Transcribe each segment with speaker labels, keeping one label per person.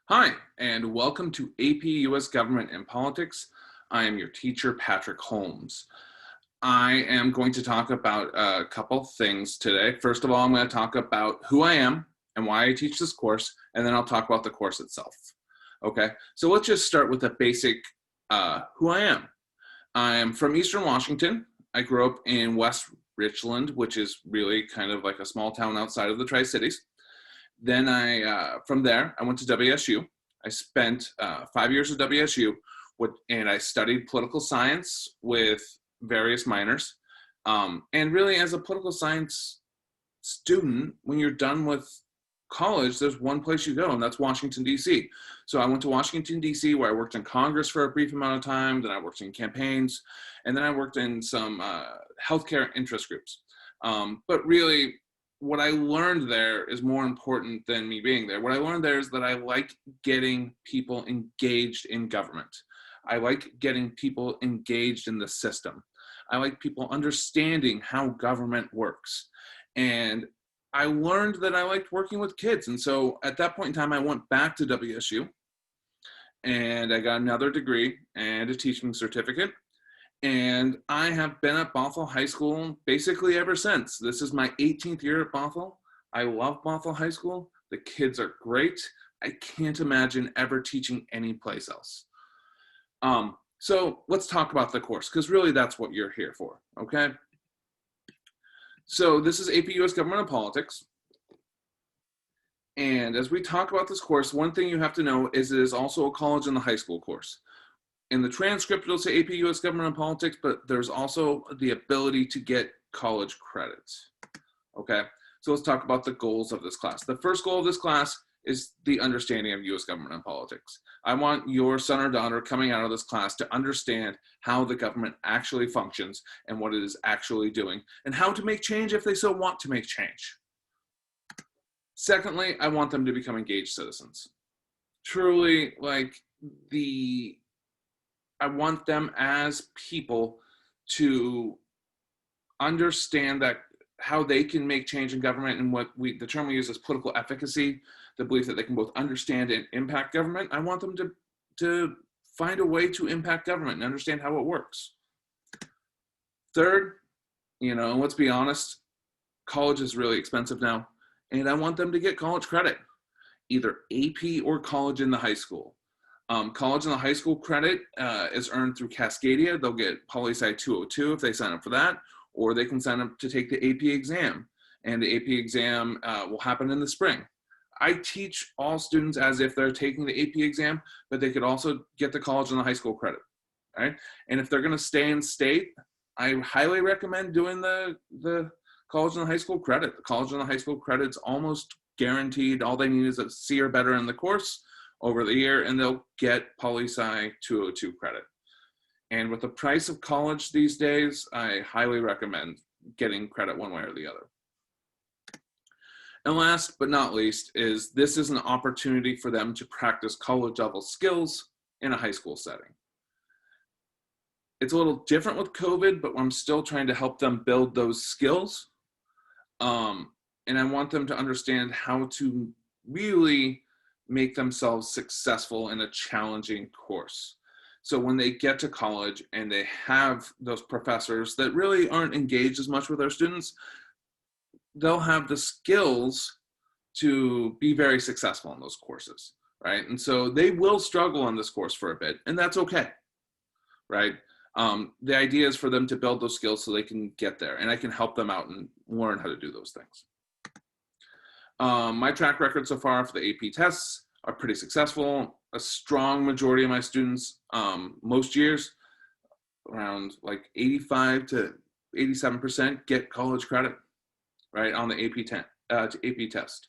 Speaker 1: Hi, and welcome to AP US Government and Politics. I am your teacher, Patrick Holmes. I am going to talk about a couple things today. First of all, I'm going to talk about who I am and why I teach this course, and then I'll talk about the course itself. Okay, so let's just start with the basic who I am. I am from Eastern Washington. I grew up in West Richland, which is really kind of like a small town outside of the Tri-Cities. Then from there, I went to WSU. I spent 5 years at WSU, and I studied political science with various minors. And really, as a political science student, when you're done with college, there's one place you go, and that's Washington, D.C. So I went to Washington, D.C., where I worked in Congress for a brief amount of time. Then I worked in campaigns, and then I worked in some healthcare interest groups. But really, what I learned there is more important than me being there. What I learned there is that I like getting people engaged in government. I like getting people engaged in the system. I like people understanding how government works. And I learned that I liked working with kids. And so at that point in time, I went back to WSU and I got another degree and a teaching certificate. And I have been at Bothell High School basically ever since. This is my 18th year at Bothell. I love Bothell High School. The kids are great. I can't imagine ever teaching anyplace else. So let's talk about the course, because really that's what you're here for, okay? So this is AP US Government and Politics. And as we talk about this course, one thing you have to know is it is also a college and the high school course. In the transcript, it'll say AP US Government and Politics, but there's also the ability to get college credits. Okay, so let's talk about the goals of this class. The first goal of this class is the understanding of US government and politics. I want your son or daughter coming out of this class to understand how the government actually functions and what it is actually doing, and how to make change if they so want to make change. Secondly, I want them to become engaged citizens. Truly, I want them as people to understand that how they can make change in government, and the term we use is political efficacy, the belief that they can both understand and impact government. I want them to find a way to impact government and understand how it works. Third, let's be honest, college is really expensive now, and I want them to get college credit, either AP or college in the high school. College and the high school credit is earned through Cascadia. They'll get Poli-Sci 202 if they sign up for that, or they can sign up to take the AP exam, and the AP exam will happen in the spring. I teach all students as if they're taking the AP exam, but they could also get the college and the high school credit, right? And if they're going to stay in state, I highly recommend doing the college and the high school credit. The college and the high school credit's almost guaranteed. All they need is a C or better in the course over the year, and they'll get Poli-Sci 202 credit. And with the price of college these days, I highly recommend getting credit one way or the other. And last but not least this is an opportunity for them to practice college level skills in a high school setting. It's a little different with COVID, but I'm still trying to help them build those skills. And I want them to understand how to really make themselves successful in a challenging course. So when they get to college and they have those professors that really aren't engaged as much with their students, they'll have the skills to be very successful in those courses, right? And so they will struggle on this course for a bit, and that's okay, right? The idea is for them to build those skills so they can get there, and I can help them out and learn how to do those things. My track record so far for the AP tests are pretty successful. A strong majority of my students, most years, around like 85 to 87% get college credit, right, on the AP test.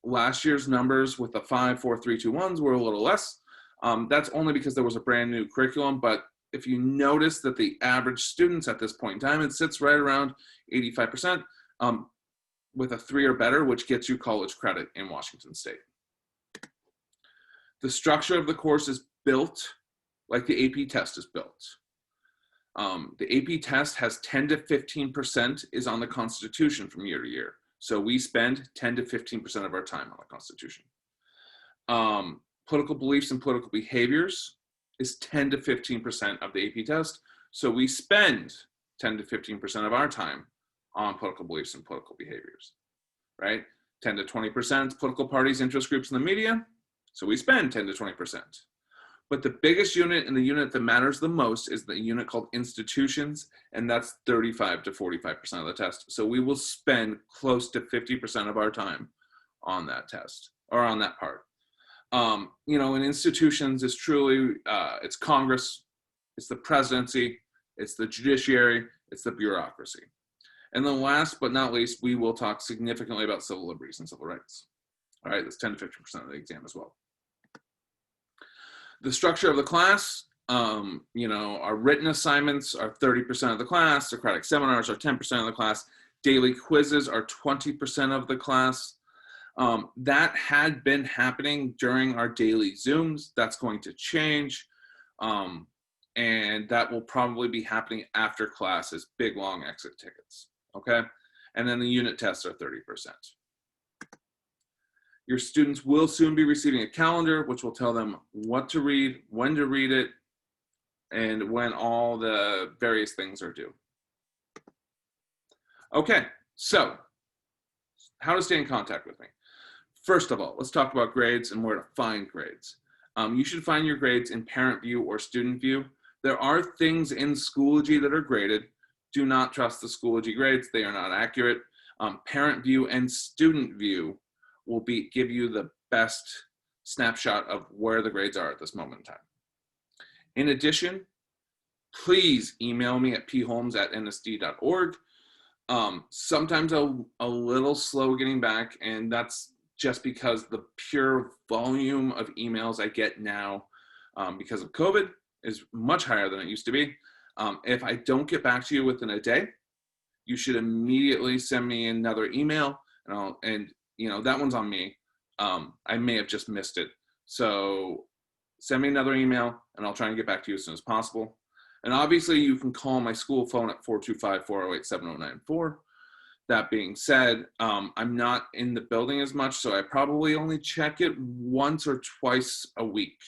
Speaker 1: Last year's numbers with the 5, 4, 3, 2, 1s were a little less. That's only because there was a brand new curriculum, but if you notice that the average students at this point in time, it sits right around 85%. With a 3 or better, which gets you college credit in Washington State. The structure of the course is built like the AP test is built. The AP test has 10 to 15% is on the Constitution from year to year. So we spend 10 to 15% of our time on the Constitution. Political beliefs and political behaviors is 10 to 15% of the AP test. So we spend 10 to 15% of our time on political beliefs and political behaviors, right? 10 to 20% political parties, interest groups, and the media. So we spend 10 to 20%. But the biggest unit and the unit that matters the most is the unit called institutions, and that's 35 to 45% of the test. So we will spend close to 50% of our time on that test, or on that part. You know, in institutions, it's truly, it's Congress, it's the presidency, it's the judiciary, it's the bureaucracy. And then last but not least, we will talk significantly about civil liberties and civil rights. All right, that's 10 to 15% of the exam as well. The structure of the class, you know, our written assignments are 30% of the class, Socratic seminars are 10% of the class, daily quizzes are 20% of the class. That had been happening during our daily Zooms. That's going to change. And that will probably be happening after class as big, long exit tickets, okay? And then the unit tests are 30%. Your students will soon be receiving a calendar, which will tell them what to read, when to read it, and when all the various things are due. Okay, so how to stay in contact with me. First of all, let's talk about grades and where to find grades. You should find your grades in Parent View or Student View. There are things in Schoology that are graded. Do not trust the Schoology grades. They are not accurate. Parent View and Student View will give you the best snapshot of where the grades are at this moment in time. In addition, please email me at pholmes@nsd.org. Sometimes I'm a little slow getting back, and that's just because the pure volume of emails I get now because of COVID is much higher than it used to be. If I don't get back to you within a day, you should immediately send me another email, and you know, that one's on me. I may have just missed it. So send me another email and I'll try and get back to you as soon as possible. And obviously you can call my school phone at 425-408-7094. That being said, I'm not in the building as much, so I probably only check it once or twice a week.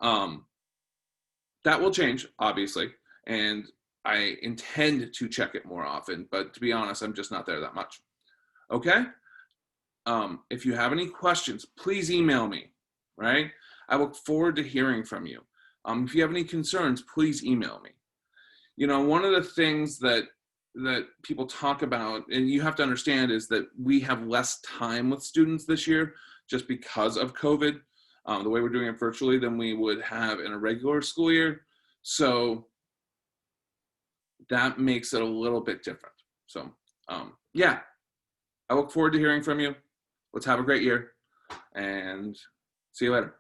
Speaker 1: That will change, obviously, and I intend to check it more often, but to be honest, I'm just not there that much. Okay? If you have any questions, please email me, right? I look forward to hearing from you. If you have any concerns, please email me. You know, one of the things that people talk about, and you have to understand, is that we have less time with students this year just because of COVID, the way we're doing it virtually, than we would have in a regular school year. So that makes it a little bit different. So yeah, I look forward to hearing from you. Let's have a great year and see you later.